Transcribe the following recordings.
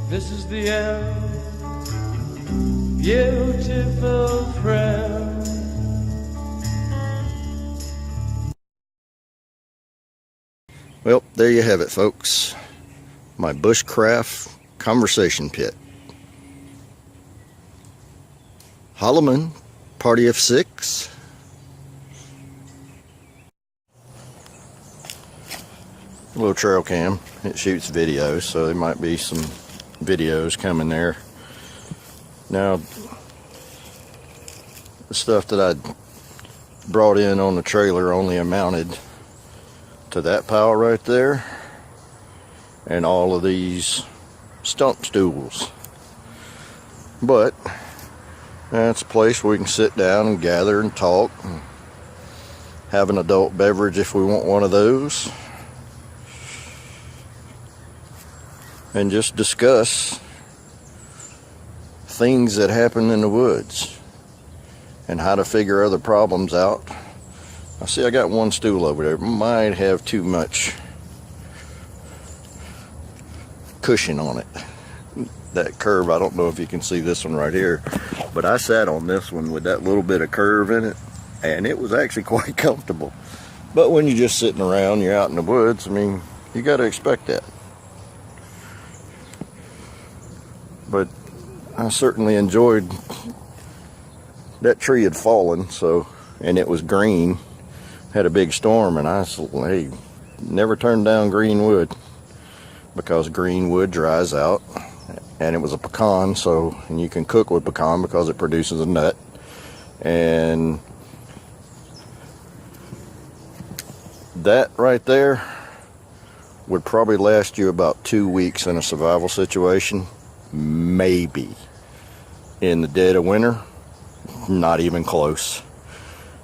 This is the end, beautiful friend. Well, there you have it, folks. My bushcraft conversation pit. Holloman, party of 6. A little trail cam. It shoots videos, so there might be some videos coming there. Now, the stuff that I brought in on the trailer only amounted to that pile right there and all of these stump stools. But that's a place where we can sit down and gather and talk and have an adult beverage if we want one of those, and just discuss things that happen in the woods and how to figure other problems out. I see I got one stool over there. Might have too much cushion on it. That curve, I don't know if you can see this one right here, but I sat on this one with that little bit of curve in it, and it was actually quite comfortable. But when you're just sitting around, you're out in the woods, I mean, you got to expect that. But I certainly enjoyed that tree had fallen, so, and it was green, had a big storm, and I said, hey, never turn down green wood, because green wood dries out. And it was a pecan, so, and you can cook with pecan because it produces a nut. And that right there would probably last you about 2 weeks in a survival situation, maybe. In the dead of winter, not even close.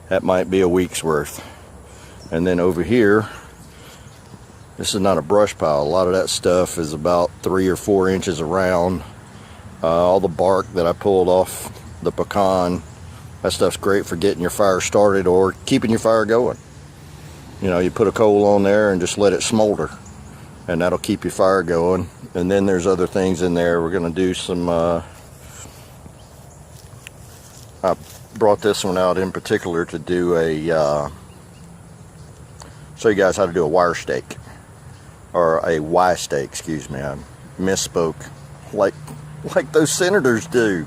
That might be a week's worth. And then over here, this is not a brush pile. A lot of that stuff is about 3 or 4 inches around. All the bark that I pulled off the pecan, that stuff's great for getting your fire started or keeping your fire going. You know, you put a coal on there and just let it smolder, and that'll keep your fire going. And then there's other things in there. We're going to do some, I brought this one out in particular to do a, show you guys how to do a wire stake. Or a Y stake, excuse me, I misspoke, like those senators do.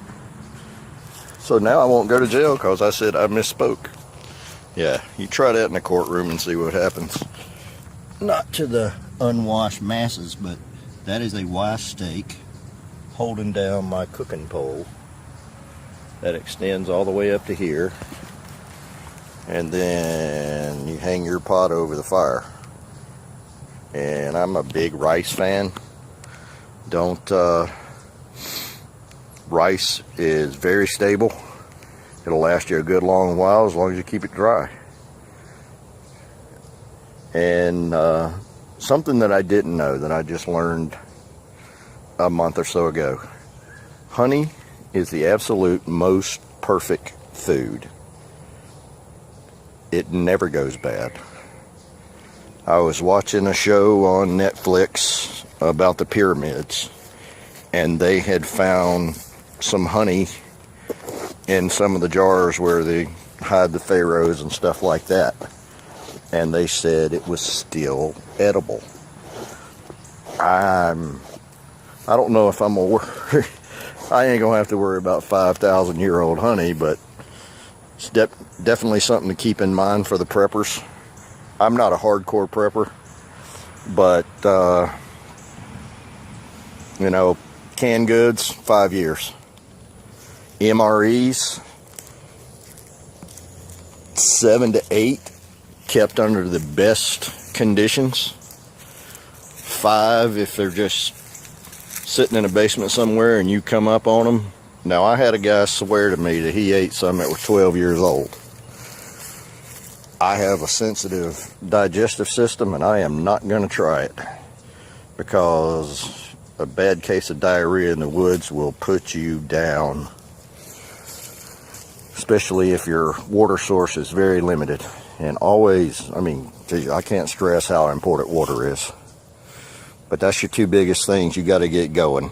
So now I won't go to jail because I said I misspoke. Yeah, you try that in the courtroom and see what happens. Not to the unwashed masses, but that is a Y stake holding down my cooking pole that extends all the way up to here, and then you hang your pot over the fire. And I'm a big rice fan. Rice is very stable. It'll last you a good long while as long as you keep it dry. And something that I didn't know that I just learned a month or so ago. Honey is the absolute most perfect food. It never goes bad. I was watching a show on Netflix about the pyramids, and they had found some honey in some of the jars where they hide the pharaohs and stuff like that, and they said it was still edible. I don't know if I'm gonna worry. I ain't gonna have to worry about 5,000-year-old honey, but it's definitely something to keep in mind for the preppers. I'm not a hardcore prepper, but, you know, canned goods, 5 years. MREs, 7 to 8, kept under the best conditions. 5 if they're just sitting in a basement somewhere and you come up on them. Now, I had a guy swear to me that he ate some that were 12 years old. I have a sensitive digestive system, and I am not going to try it, because a bad case of diarrhea in the woods will put you down, especially if your water source is very limited. And always, I mean, geez, I can't stress how important water is. But that's your 2 biggest things you got to get going.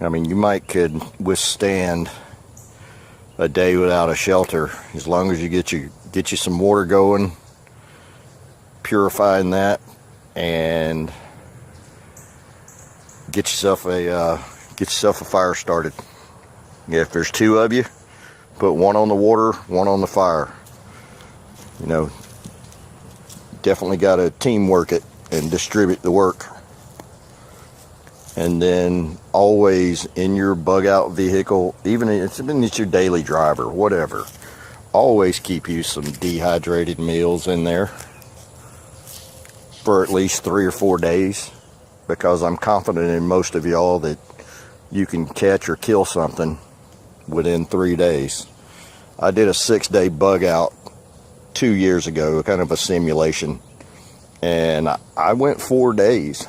I mean, you might could withstand a day without a shelter as long as you get you some water going, purifying that, and get yourself a fire started. Yeah, if there's two of you, put one on the water, one on the fire. You know, definitely got to teamwork it and distribute the work. And then always in your bug out vehicle, even if it's your daily driver, whatever, always keep you some dehydrated meals in there for at least 3 or 4 days, because I'm confident in most of y'all that you can catch or kill something within 3 days. I did a 6-day bug out 2 years ago, kind of a simulation, and I went 4 days,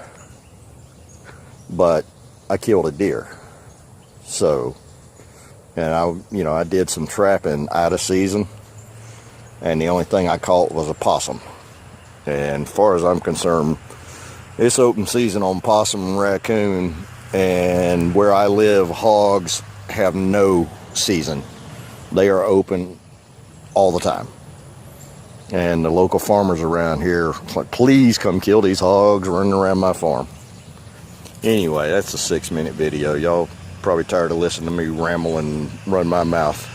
but I killed a deer. So, and I did some trapping out of season, and the only thing I caught was a possum. And as far as I'm concerned, it's open season on possum and raccoon, and where I live, hogs have no season. They are open all the time. And the local farmers around here, like, please come kill these hogs running around my farm. Anyway, that's a 6-minute video. Y'all probably tired of listening to me ramble and run my mouth.